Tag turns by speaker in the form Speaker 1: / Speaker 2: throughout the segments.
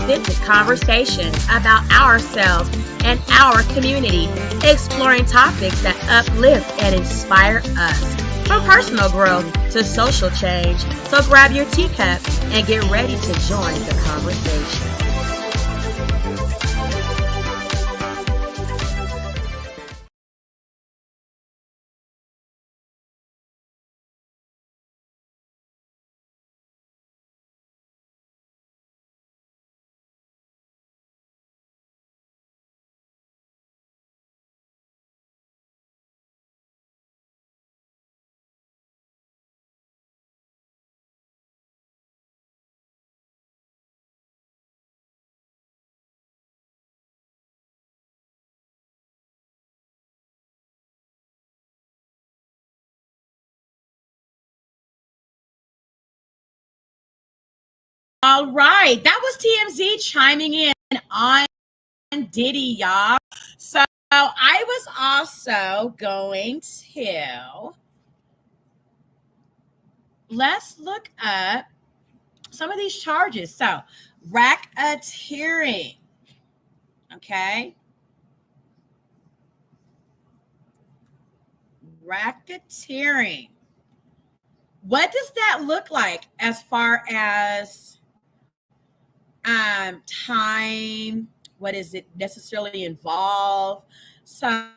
Speaker 1: authentic conversations about ourselves and our community, exploring topics that uplift and inspire us, from personal growth to social change. So grab your teacup and get ready to join the conversation. All right, that was TMZ chiming in on Diddy, y'all. So I was also going to let's look up some of these charges. So racketeering, okay, racketeering. What does that look like as far as time? What is it necessarily involved? So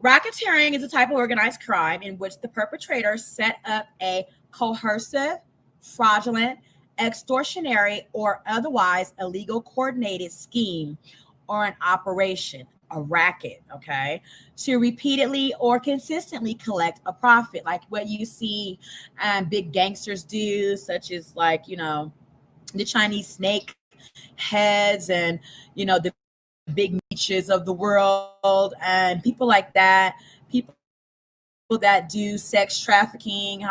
Speaker 1: racketeering is a type of organized crime in which the perpetrator set up a coercive, fraudulent, extortionary, or otherwise illegal coordinated scheme or an operation, a racket, okay, to repeatedly or consistently collect a profit, like what you see big gangsters do, such as the Chinese snake heads and the big niches of the world and people like that, people that do sex trafficking,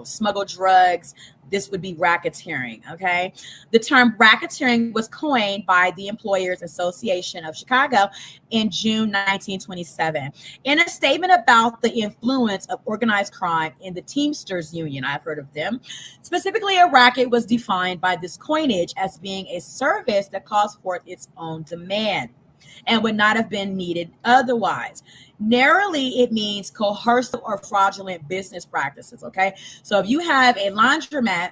Speaker 1: smuggle drugs. This would be racketeering, okay? The term racketeering was coined by the Employers Association of Chicago in June 1927. In a statement about the influence of organized crime in the Teamsters Union, I've heard of them. Specifically, a racket was defined by this coinage as being a service that calls forth its own demand and would not have been needed otherwise. Narrowly, it means coercive or fraudulent business practices, okay? So if you have a laundromat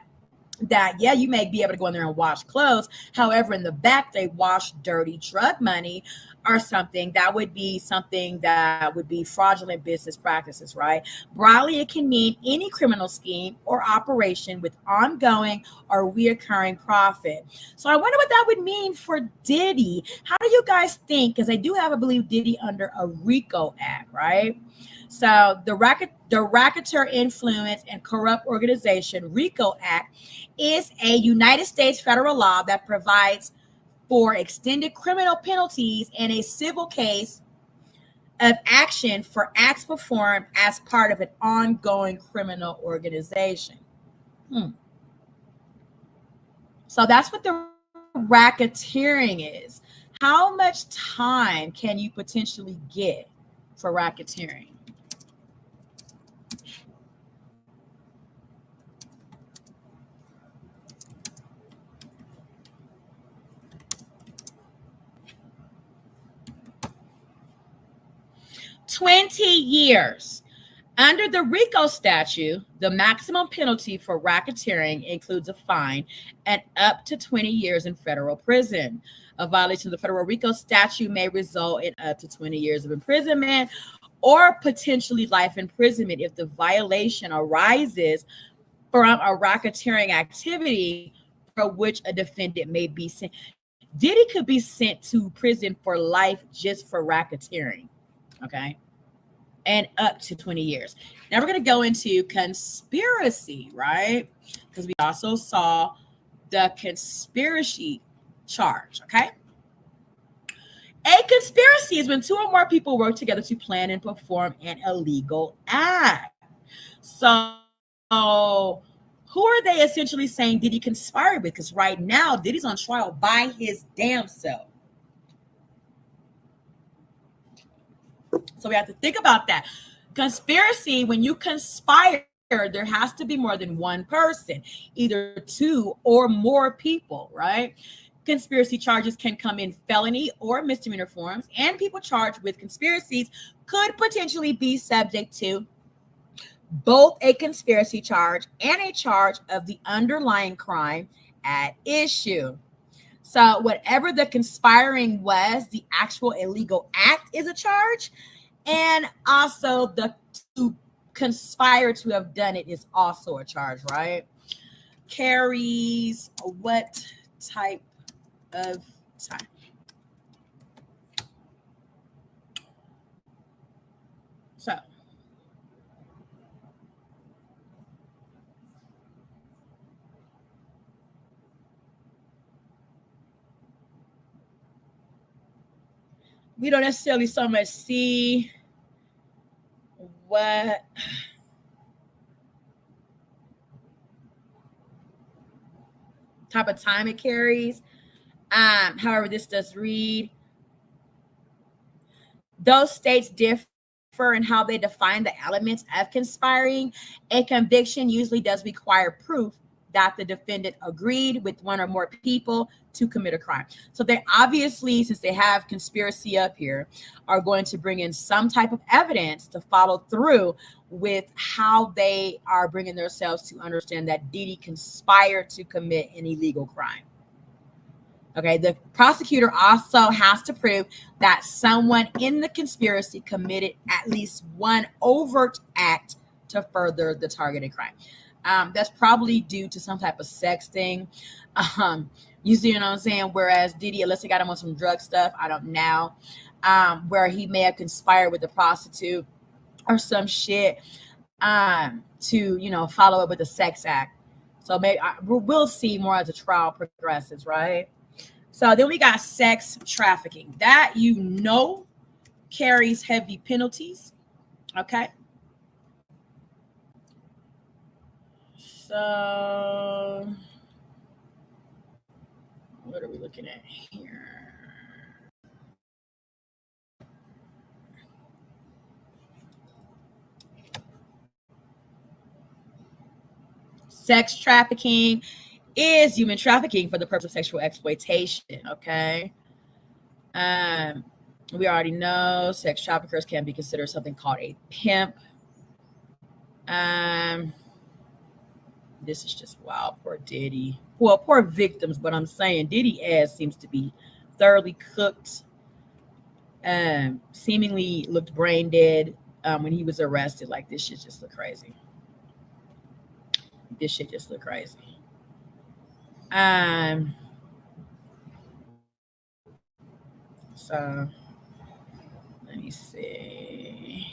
Speaker 1: that, yeah, you may be able to go in there and wash clothes. However, in the back, they wash dirty drug money or something. That would be fraudulent business practices, right? Broadly, it can mean any criminal scheme or operation with ongoing or reoccurring profit. So I wonder what that would mean for Diddy. How do you guys think? Because they do have, I believe, Diddy under a RICO Act, right? So the Racketeer Influence and Corrupt Organization RICO Act is a United States federal law that provides for extended criminal penalties in a civil case of action for acts performed as part of an ongoing criminal organization. So that's what the racketeering is. How much time can you potentially get for racketeering? 20 years. Under the RICO statute, the maximum penalty for racketeering includes a fine and up to 20 years in federal prison. A violation of the federal RICO statute may result in up to 20 years of imprisonment or potentially life imprisonment if the violation arises from a racketeering activity for which a defendant may be sent. Diddy could be sent to prison for life just for racketeering, okay? And up to 20 years. Now we're going to go into conspiracy, right? Because we also saw the conspiracy charge, okay? A conspiracy is when two or more people work together to plan and perform an illegal act. So who are they essentially saying Diddy conspired with? Because right now, Diddy's on trial by his damn self. So we have to think about that. Conspiracy, when you conspire, there has to be more than one person, either two or more people, right? conspiracy charges can come in felony or misdemeanor forms, and people charged with conspiracies could potentially be subject to both a conspiracy charge and a charge of the underlying crime at issue. So, whatever the conspiring was, the actual illegal act is a charge, and also the to conspire to have done it is also a charge, right? Carries what type of time? So, we don't necessarily so much see what type of time it carries. However, this does read, those states differ in how they define the elements of conspiring. A conviction usually does require proof that the defendant agreed with one or more people to commit a crime. So they obviously, since they have conspiracy up here, are going to bring in some type of evidence to follow through with how they are bringing themselves to understand that Diddy conspired to commit an illegal crime. Okay, the prosecutor also has to prove that someone in the conspiracy committed at least one overt act to further the targeted crime. That's probably due to some type of sexting. You see what I'm saying? Whereas Diddy, unless he got him on some drug stuff, I don't know, where he may have conspired with a prostitute or some shit to, follow up with a sex act. So maybe we'll see more as the trial progresses, right? So then we got sex trafficking. That carries heavy penalties. Okay. So what are we looking at here? Sex trafficking is human trafficking for the purpose of sexual exploitation. Okay. We already know sex traffickers can be considered something called a pimp. This is just wild. Poor Diddy. Well, poor victims, but I'm saying Diddy ass seems to be thoroughly cooked. Seemingly looked brain dead when he was arrested. Like, this shit just look crazy. This shit just look crazy. So let me see.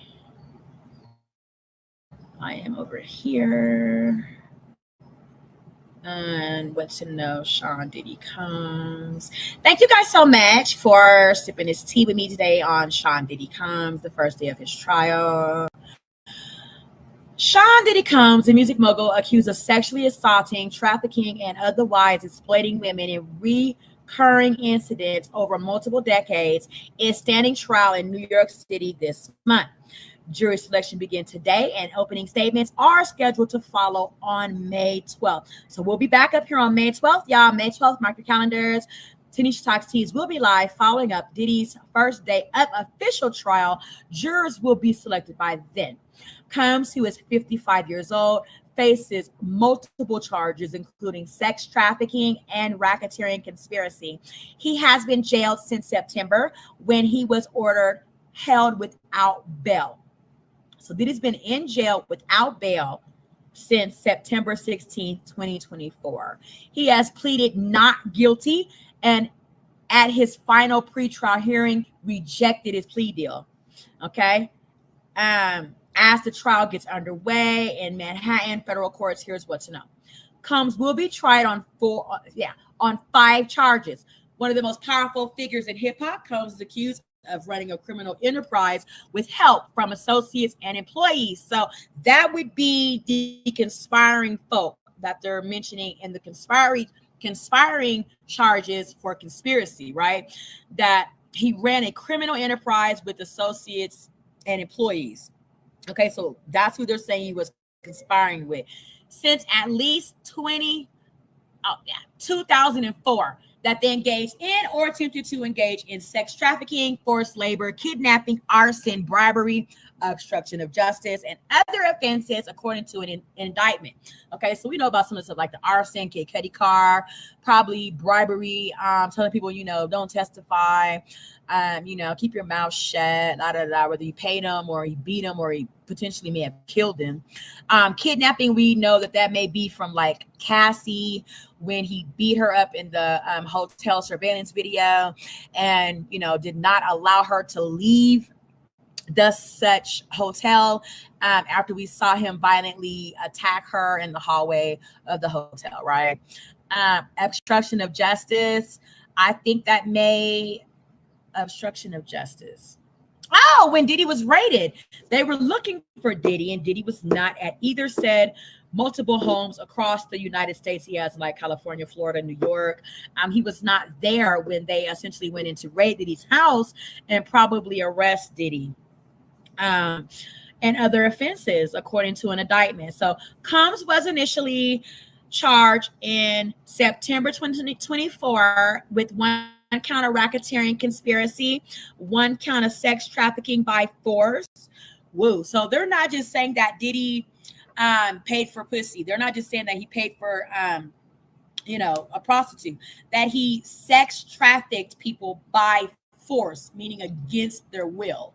Speaker 1: I am over here. And what to know, Sean Diddy Combs. Thank you guys so much for sipping this tea with me today on Sean Diddy Combs, the first day of his trial. Sean Diddy Combs, a music mogul accused of sexually assaulting, trafficking, and otherwise exploiting women in recurring incidents over multiple decades, is standing trial in New York City this month. Jury selection begins today, and opening statements are scheduled to follow on May 12th. So we'll be back up here on May 12th. Y'all, May 12th, mark your calendars. Tanisha Talks Teas will be live following up Diddy's first day of official trial. Jurors will be selected by then. Combs, who is 55 years old, faces multiple charges, including sex trafficking and racketeering conspiracy. He has been jailed since September when he was held without bail. So Diddy's been in jail without bail since September 16th, 2024. He has pleaded not guilty and at his final pretrial hearing rejected his plea deal. Okay. As the trial gets underway in Manhattan federal courts, here's what to know. Combs will be tried on 5 charges. One of the most powerful figures in hip hop, Combs is accused of running a criminal enterprise with help from associates and employees. So that would be the conspiring folk that they're mentioning in the conspiring charges for conspiracy, right? That he ran a criminal enterprise with associates and employees. Okay, so that's who they're saying he was conspiring with since at least 2004. that they engaged in or attempted to engage in sex trafficking, forced labor, kidnapping, arson, bribery, obstruction of justice, and other offenses according to an indictment. Okay, so we know about some of the stuff like the arson, Kid Cudi car, probably bribery, telling people, don't testify, keep your mouth shut, whether you paid them or he beat them or he potentially may have killed him. Kidnapping, we know that may be from like Cassie when he beat her up in the hotel surveillance video and, did not allow her to leave the such hotel after we saw him violently attack her in the hallway of the hotel, right? Obstruction of justice. I think that may obstruction of justice. Oh, when Diddy was raided, they were looking for Diddy, and Diddy was not at either said multiple homes across the United States. He has like California, Florida, New York. He was not there when they essentially went into raid Diddy's house and probably arrest Diddy. And other offenses, according to an indictment. So Combs was initially charged in September 2024 with one count of racketeering conspiracy, one count of sex trafficking by force. Woo. So they're not just saying that Diddy paid for pussy. They're not just saying that he paid for a prostitute, that he sex trafficked people by force, meaning against their will.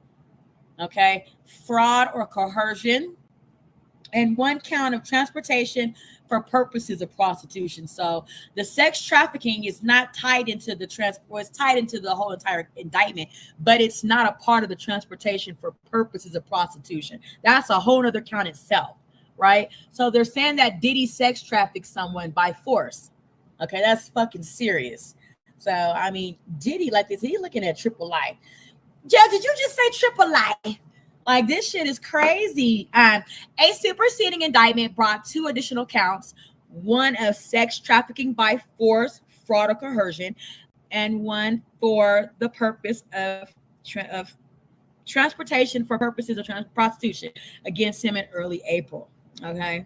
Speaker 1: Okay, fraud or coercion, and one count of transportation for purposes of prostitution. So the sex trafficking is not tied into the it's tied into the whole entire indictment, but it's not a part of the transportation for purposes of prostitution. That's a whole other count itself, right? So they're saying that Diddy sex trafficked someone by force. Okay, that's fucking serious. So I mean, Diddy like this, he looking at triple life. Judge, did you just say triple life? Like, this shit is crazy. A superseding indictment brought two additional counts, one of sex trafficking by force, fraud, or coercion, and one for the purpose of transportation for purposes of prostitution against him in early April. Okay.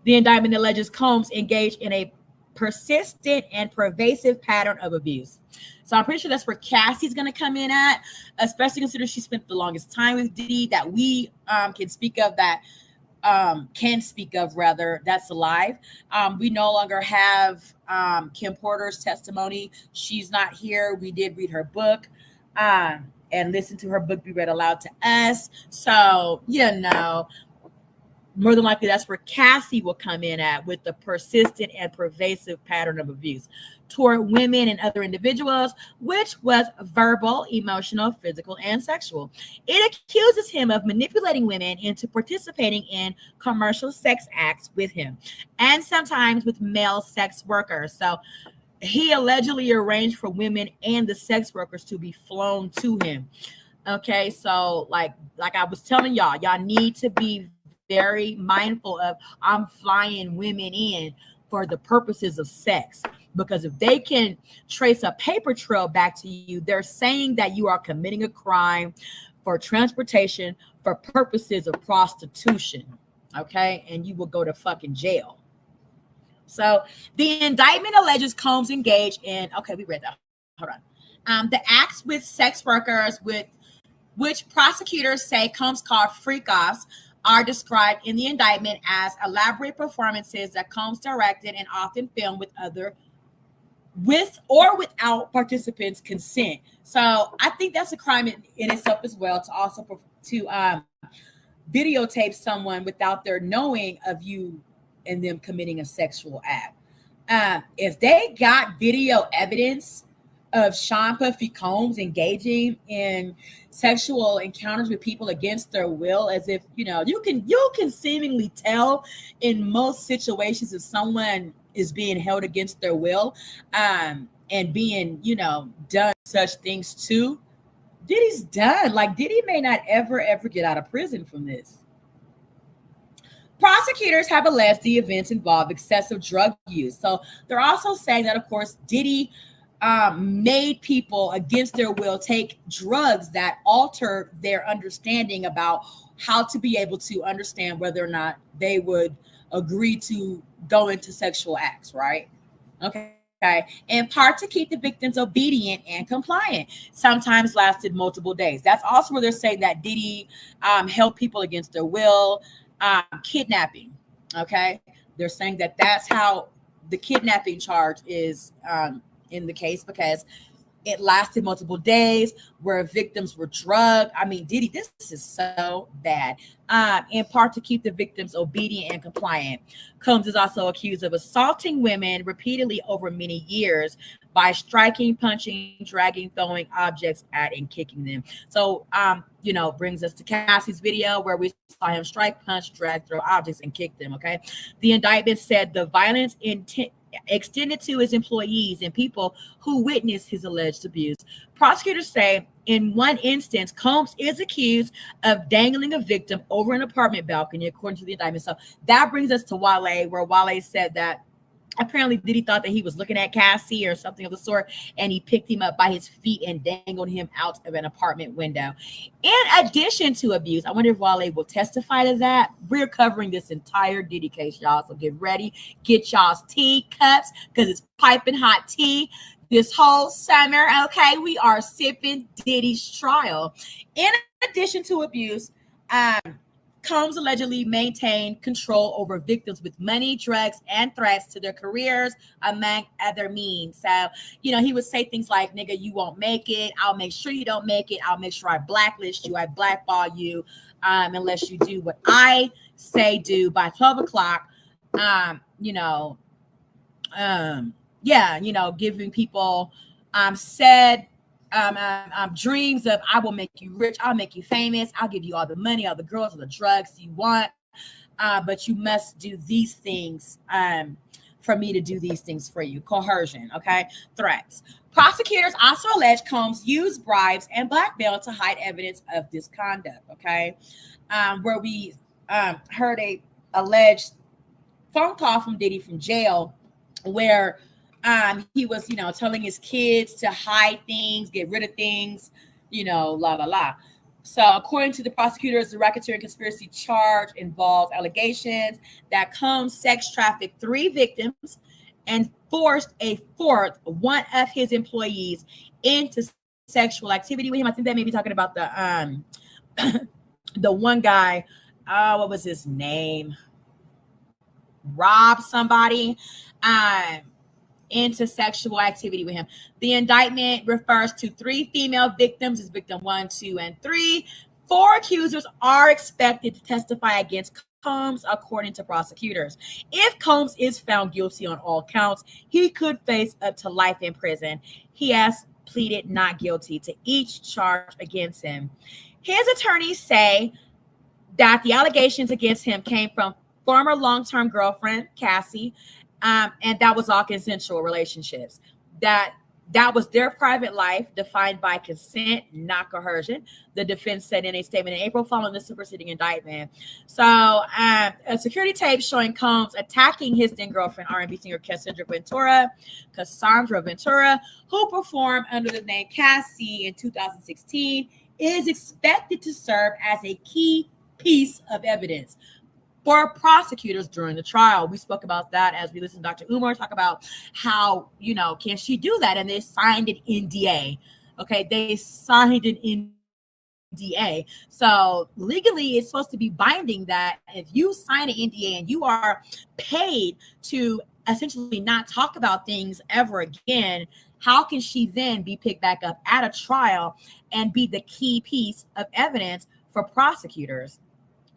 Speaker 1: The indictment alleges Combs engaged in a persistent and pervasive pattern of abuse. So I'm pretty sure that's where Cassie's going to come in at, especially considering she spent the longest time with Diddy that we can speak of, that's alive. We no longer have Kim Porter's testimony. She's not here. We did read her book and listen to her book be read aloud to us. So, more than likely, that's where Cassie will come in at with the persistent and pervasive pattern of abuse toward women and other individuals, which was verbal, emotional, physical, and sexual. It accuses him of manipulating women into participating in commercial sex acts with him, and sometimes with male sex workers. So he allegedly arranged for women and the sex workers to be flown to him. Okay, so like I was telling y'all need to be very mindful of I'm flying women in for the purposes of sex, because if they can trace a paper trail back to you, they're saying that you are committing a crime for transportation for purposes of prostitution. Okay, and you will go to fucking jail. So the indictment alleges Combs engaged in, okay, we read that. Hold on. The acts with sex workers with which prosecutors say Combs called freak-offs are described in the indictment as elaborate performances that Combs directed and often filmed with or without participants' consent. So I think that's a crime in itself as well, to also videotape someone without their knowing of you and them committing a sexual act. If they got video evidence of Sean Puffy Combs engaging in sexual encounters with people against their will, as if you can seemingly tell in most situations if someone is being held against their will and being done such things too. Diddy's done. Like, Diddy may not ever get out of prison from this. Prosecutors have alleged the events involved excessive drug use. So they're also saying that, of course, Diddy made people against their will take drugs that alter their understanding about how to be able to understand whether or not they would agree to go into sexual acts, right? Okay. In part to keep the victims obedient and compliant. Sometimes lasted multiple days. That's also where they're saying that Diddy held people against their will, kidnapping. Okay. They're saying that that's how the kidnapping charge is in the case, because it lasted multiple days where victims were drugged. I mean, Diddy, this is so bad. In part to keep the victims obedient and compliant. Combs is also accused of assaulting women repeatedly over many years by striking, punching, dragging, throwing objects at, and kicking them. So, brings us to Cassie's video where we saw him strike, punch, drag, throw objects, and kick them. Okay. The indictment said the violence extended to his employees and people who witnessed his alleged abuse. Prosecutors say in one instance, Combs is accused of dangling a victim over an apartment balcony, according to the indictment. So that brings us to Wale, where Wale said that apparently Diddy thought that he was looking at Cassie or something of the sort, and he picked him up by his feet and dangled him out of an apartment window. In addition to abuse, I wonder if Wale will testify to that. We're covering this entire Diddy case, y'all, so get ready. Get y'all's tea cups, because it's piping hot tea this whole summer. Okay, we are sipping Diddy's trial. In addition to abuse, Combs allegedly maintained control over victims with money, drugs, and threats to their careers, among other means. So, he would say things like, nigga, you won't make it. I'll make sure you don't make it. I'll make sure I blacklist you. I blackball you unless you do what I say do by 12 o'clock. Giving people dreams of, I will make you rich, I'll make you famous, I'll give you all the money, all the girls, all the drugs you want, but you must do these things for me to do these things for you. Coercion, okay? Threats. Prosecutors also allege Combs used bribes and blackmail to hide evidence of this conduct, okay? Where we heard a alleged phone call from Diddy from jail where he was, telling his kids to hide things, get rid of things, la, la, la. So according to the prosecutors, the racketeering conspiracy charge involved allegations that Combs sex trafficked 3 victims and forced a fourth, one of his employees, into sexual activity with him. I think they may be talking about the the one guy, what was his name? Rob somebody. Into sexual activity with him. The indictment refers to 3 female victims as victim 1, 2, and 3. 4 accusers are expected to testify against Combs, according to prosecutors. If Combs is found guilty on all counts, he could face up to life in prison. He has pleaded not guilty to each charge against him. His attorneys say that the allegations against him came from former long-term girlfriend, Cassie, and that was all consensual relationships. That was their private life defined by consent, not coercion, the defense said in a statement in April following the superseding indictment. So a security tape showing Combs attacking his then girlfriend, R&B singer Cassandra Ventura, who performed under the name Cassie in 2016, is expected to serve as a key piece of evidence for prosecutors during the trial. We spoke about that as we listened to Dr. Umar talk about how, can she do that? And they signed an NDA. Okay, they signed an NDA. So legally, it's supposed to be binding that if you sign an NDA and you are paid to essentially not talk about things ever again, how can she then be picked back up at a trial and be the key piece of evidence for prosecutors?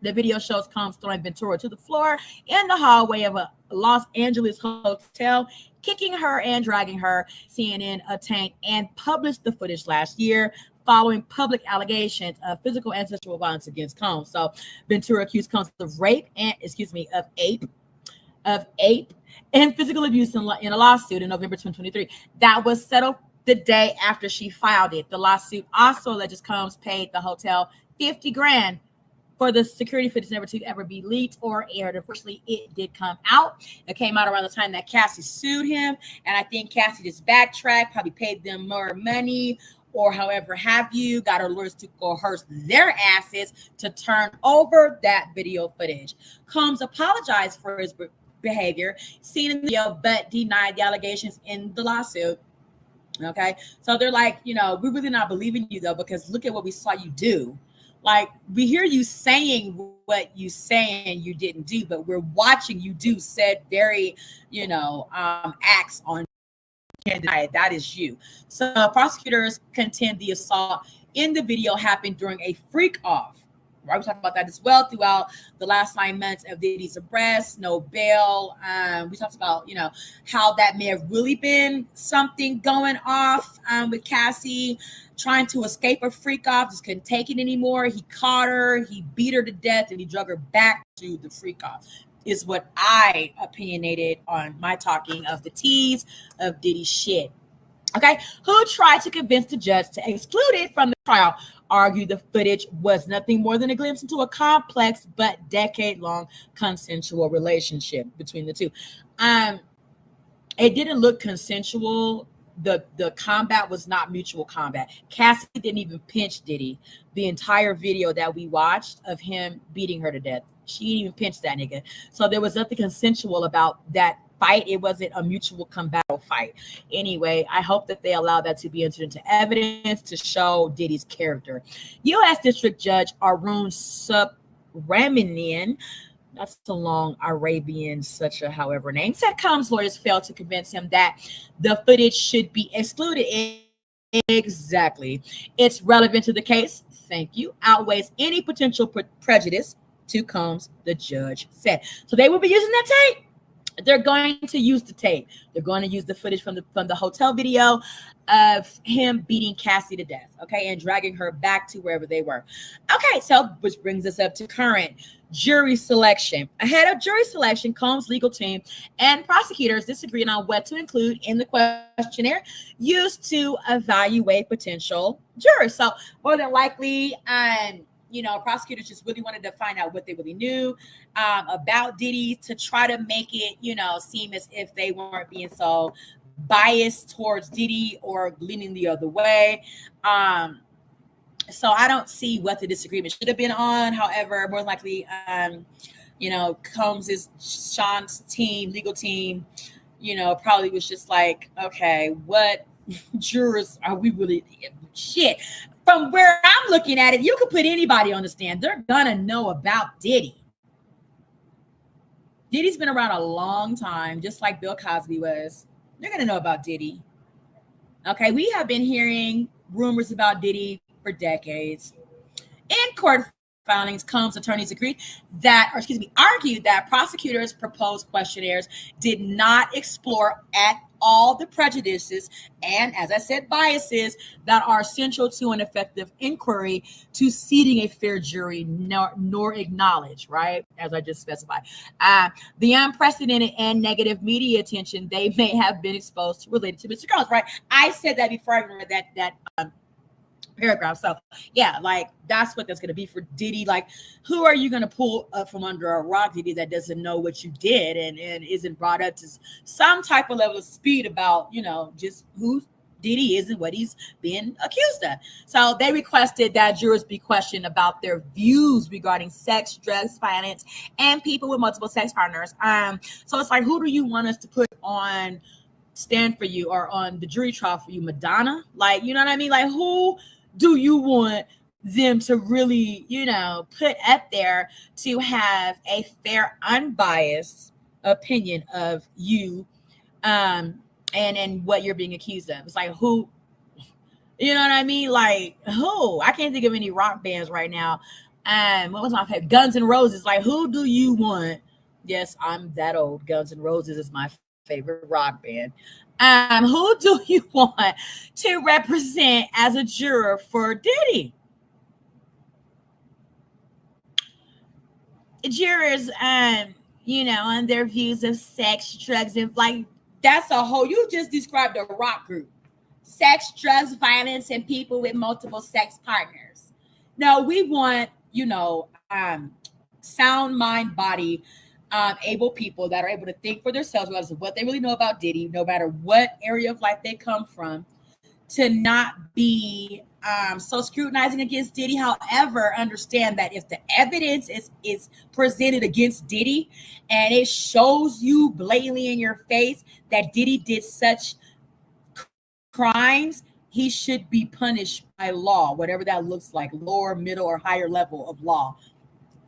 Speaker 1: The video shows Combs throwing Ventura to the floor in the hallway of a Los Angeles hotel, kicking her and dragging her. CNN obtained and published the footage last year following public allegations of physical and sexual violence against Combs. So Ventura accused Combs of ape and physical abuse in a lawsuit in November 2023. That was settled the day after she filed it. The lawsuit also alleges Combs paid the hotel $50,000 for the security footage never to ever be leaked or aired. Unfortunately, it did come out. It came out around the time that Cassie sued him. And I think Cassie just backtracked, probably paid them more money or however have you, got her lawyers to coerce their asses to turn over that video footage. Combs apologized for his behavior seen in the video, but denied the allegations in the lawsuit. Okay. So they're like, we're really not believing you though, because look at what we saw you do. Like, we hear you saying what you saying you didn't do, but we're watching you do said very, acts on, can't deny it. That is you. So prosecutors contend the assault in the video happened during a freak off. Right, we talked about that as well throughout the last 9 months of Diddy's arrest, no bail. We talked about, how that may have really been something going off with Cassie trying to escape a freak off, just couldn't take it anymore. He caught her, he beat her to death, and he drug her back to the freak off. Is what I opinionated on my talking of the tease of Diddy shit. Okay, who tried to convince the judge to exclude it from the trial, argued the footage was nothing more than a glimpse into a complex but decade-long consensual relationship between the two. It didn't look consensual. The combat was not mutual combat. Cassie didn't even pinch Diddy. The entire video that we watched of him beating her to death, she didn't even pinch that nigga. So there was nothing consensual about that fight. It wasn't a mutual combative fight. Anyway, I hope that they allow that to be entered into evidence to show Diddy's character. U.S. District Judge Arun Subramanian, that's a long Arabian, such a however name, said Combs' lawyers failed to convince him that the footage should be excluded. Exactly. It's relevant to the case. Thank you. Outweighs any potential prejudice to Combs, the judge said. So they will be using that tape. They're going to use the tape. They're going to use the footage from the hotel video of him beating Cassie to death, okay, and dragging her back to wherever they were. Okay, so which brings us up to current jury selection. Ahead of jury selection, Combs' legal team and prosecutors disagreed on what to include in the questionnaire used to evaluate potential jurors. So more than likely, prosecutors just really wanted to find out what they really knew about Diddy to try to make it, seem as if they weren't being so biased towards Diddy or leaning the other way. So I don't see what the disagreement should have been on. However, more likely, Combs' Sean's team, legal team, probably was just like, okay, what jurors are we really? Shit. From where I'm looking at it, you could put anybody on the stand. They're gonna know about Diddy. Diddy's been around a long time, just like Bill Cosby was. They're gonna know about Diddy. Okay, we have been hearing rumors about Diddy for decades. In court filings, Combs' attorneys argued that prosecutors' proposed questionnaires did not explore at all the prejudices and, as I said, biases that are central to an effective inquiry to seating a fair jury, nor acknowledge, right, as I just specified, the unprecedented and negative media attention they may have been exposed to related to Mr. Combs, right? I said that before I read that paragraph. So yeah, like that's what that's going to be for Diddy. Like, who are you going to pull up from under a rock, Diddy, that doesn't know what you did and isn't brought up to some type of level of speed about, just who Diddy is and what he's been accused of. So they requested that jurors be questioned about their views regarding sex, drugs, violence, and people with multiple sex partners. So it's like, who do you want us to put on stand for you or on the jury trial for you? Madonna? Like, you know what I mean? Like, who do you want them to really, put up there to have a fair, unbiased opinion of you and what you're being accused of? It's like, who, you know what I mean? Like, who? I can't think of any rock bands right now. What was my favorite? Guns N' Roses. Like, who do you want? Yes, I'm that old. Guns N' Roses is my favorite rock band. Who do you want to represent as a juror for Diddy? Jurors, on their views of sex, drugs, and like that's a whole. You just described a rock group: sex, drugs, violence, and people with multiple sex partners. No, we want sound mind, body. Able people that are able to think for themselves, regardless of what they really know about Diddy, no matter what area of life they come from, to not be so scrutinizing against Diddy. However, understand that if the evidence is presented against Diddy and it shows you blatantly in your face that Diddy did such crimes, he should be punished by law, whatever that looks like, lower, middle, or higher level of law,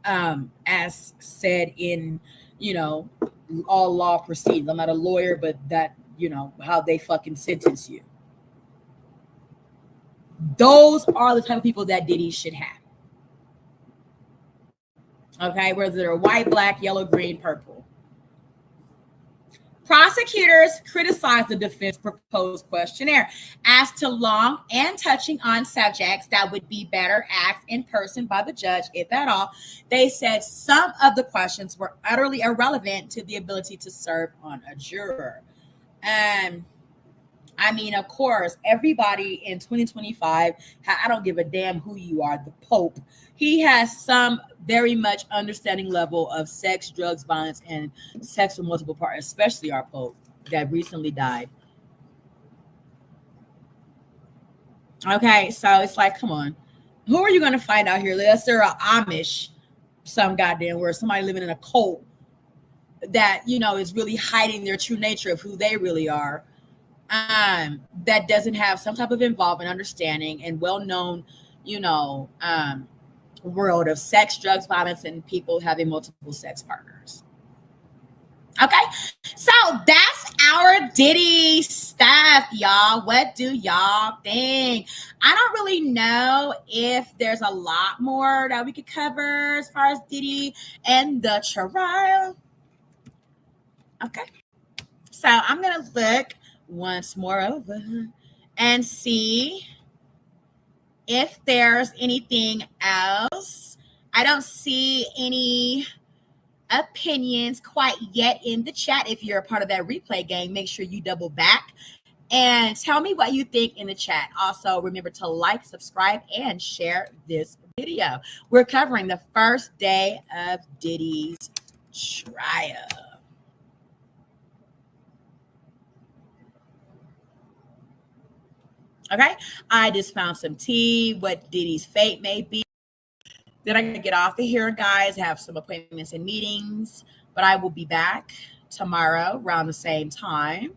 Speaker 1: as said in, all law proceedings. I'm not a lawyer, but that, how they fucking sentence you. Those are the type of people that Diddy should have. Okay, whether they're white, black, yellow, green, purple. Prosecutors criticized the defense proposed questionnaire as to long and touching on subjects that would be better asked in person by the judge, if at all. They said some of the questions were utterly irrelevant to the ability to serve on a juror. Of course, everybody in 2025, I don't give a damn who you are, the Pope, he has some very much understanding level of sex, drugs, violence, and sex with multiple partners, especially our Pope that recently died. Okay, so it's like, come on. Who are you going to find out here? Unless they're Amish, some goddamn where somebody living in a cult that, is really hiding their true nature of who they really are. That doesn't have some type of involvement, understanding, and well-known, world of sex, drugs, violence, and people having multiple sex partners. Okay, so that's our Diddy stuff, y'all. What do y'all think? I don't really know if there's a lot more that we could cover as far as Diddy and the trial. Okay, so I'm gonna look once more over and see if there's anything else. I don't see any opinions quite yet in the chat. If you're a part of that replay gang, make sure you double back and tell me what you think in the chat. Also, remember to like, subscribe, and share this video. We're covering the first day of Diddy's trial. Okay, I just found some tea, what Diddy's fate may be. Then I gotta get off of here, guys. I have some appointments and meetings, but I will be back tomorrow around the same time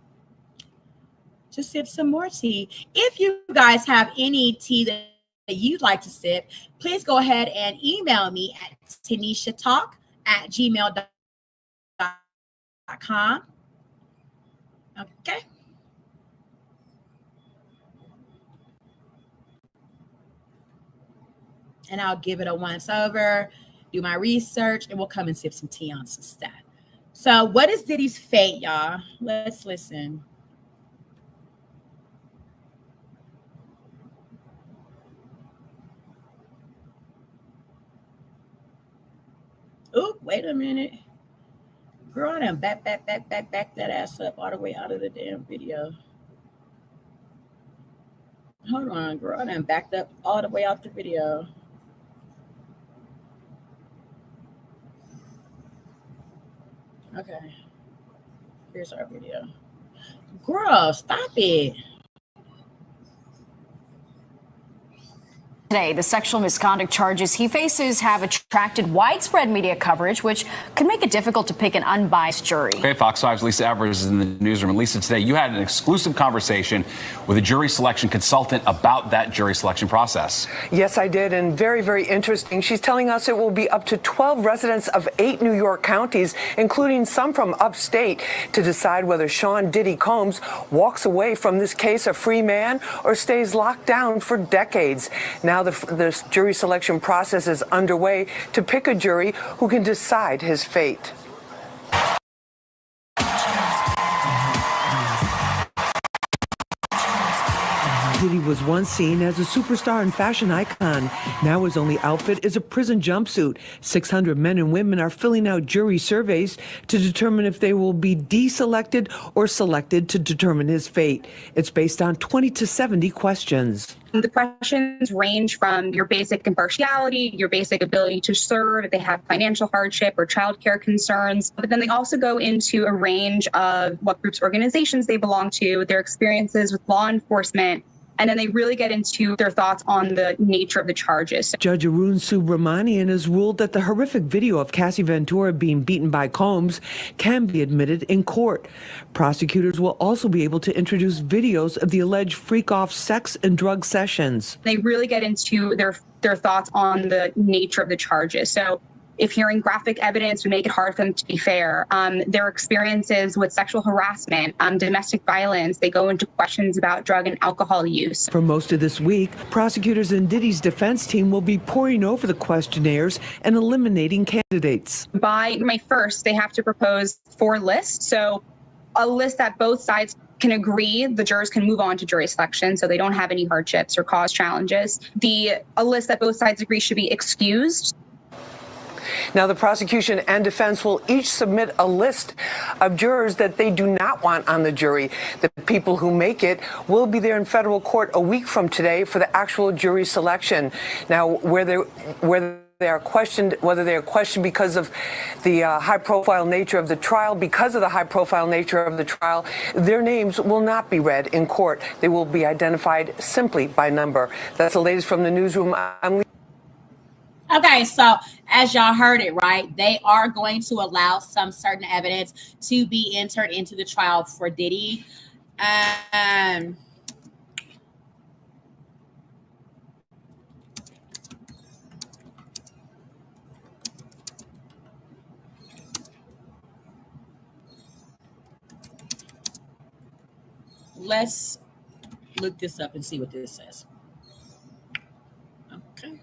Speaker 1: to sip some more tea. If you guys have any tea that you'd like to sip, please go ahead and email me at tanishatalk@gmail.com. Okay. And I'll give it a once over, do my research, and we'll come and sip some tea on some stuff. So what is Diddy's fate, y'all? Let's listen. Oh, wait a minute. Girl, I done back that ass up all the way out of the damn video. Hold on, girl. I done backed up all the way out the video. Okay, here's our video. Girl, stop it.
Speaker 2: Today, the sexual misconduct charges he faces have attracted widespread media coverage, which could make it difficult to pick an unbiased jury.
Speaker 3: Okay, Fox 5's Lisa Evers is in the newsroom. And Lisa, today you had an exclusive conversation with a jury selection consultant about that jury selection process.
Speaker 4: Yes, I did, and very, very interesting. She's telling us it will be up to 12 residents of 8 New York counties, including some from upstate, to decide whether Sean Diddy Combs walks away from this case a free man or stays locked down for decades. Now the jury selection process is underway to pick a jury who can decide his fate.
Speaker 5: Diddy was once seen as a superstar and fashion icon. Now his only outfit is a prison jumpsuit. 600 men and women are filling out jury surveys to determine if they will be deselected or selected to determine his fate. It's based on 20 to 70 questions.
Speaker 6: The questions range from your basic impartiality, your basic ability to serve, if they have financial hardship or childcare concerns. But then they also go into a range of what groups, organizations they belong to, their experiences with law enforcement, And then they really get into their thoughts on the nature of the charges.
Speaker 5: Judge Arun Subramanian has ruled that the horrific video of Cassie Ventura being beaten by Combs can be admitted in court. Prosecutors will also be able to introduce videos of the alleged freak-off sex and drug sessions.
Speaker 6: They really get into their thoughts on the nature of the charges. So if hearing graphic evidence would make it hard for them to be fair, their experiences with sexual harassment, domestic violence, they go into questions about drug and alcohol use.
Speaker 5: For most of this week, prosecutors and Diddy's defense team will be poring over the questionnaires and eliminating candidates.
Speaker 6: By May 1st, they have to propose 4 lists. So a list that both sides can agree, the jurors can move on to jury selection, so they don't have any hardships or cause challenges. A list that both sides agree should be excused.
Speaker 4: Now, the prosecution and defense will each submit a list of jurors that they do not want on the jury. The people who make it will be there in federal court a week from today for the actual jury selection. Now, whether they are questioned because of the high-profile nature of the trial, their names will not be read in court. They will be identified simply by number. That's the latest from the newsroom.
Speaker 1: Okay, so as y'all heard it, right, they are going to allow some certain evidence to be entered into the trial for Diddy. Let's look this up and see what this says. Okay.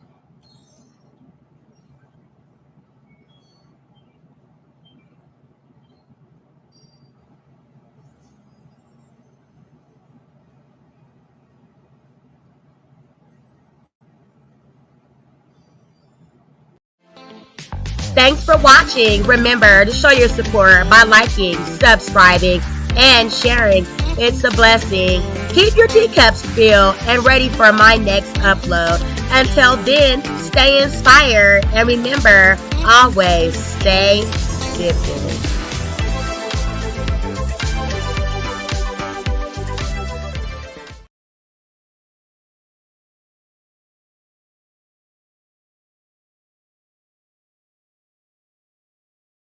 Speaker 1: Thanks for watching. Remember to show your support by liking, subscribing, and sharing. It's a blessing. Keep your teacups filled and ready for my next upload. Until then, stay inspired and remember, always stay dipping.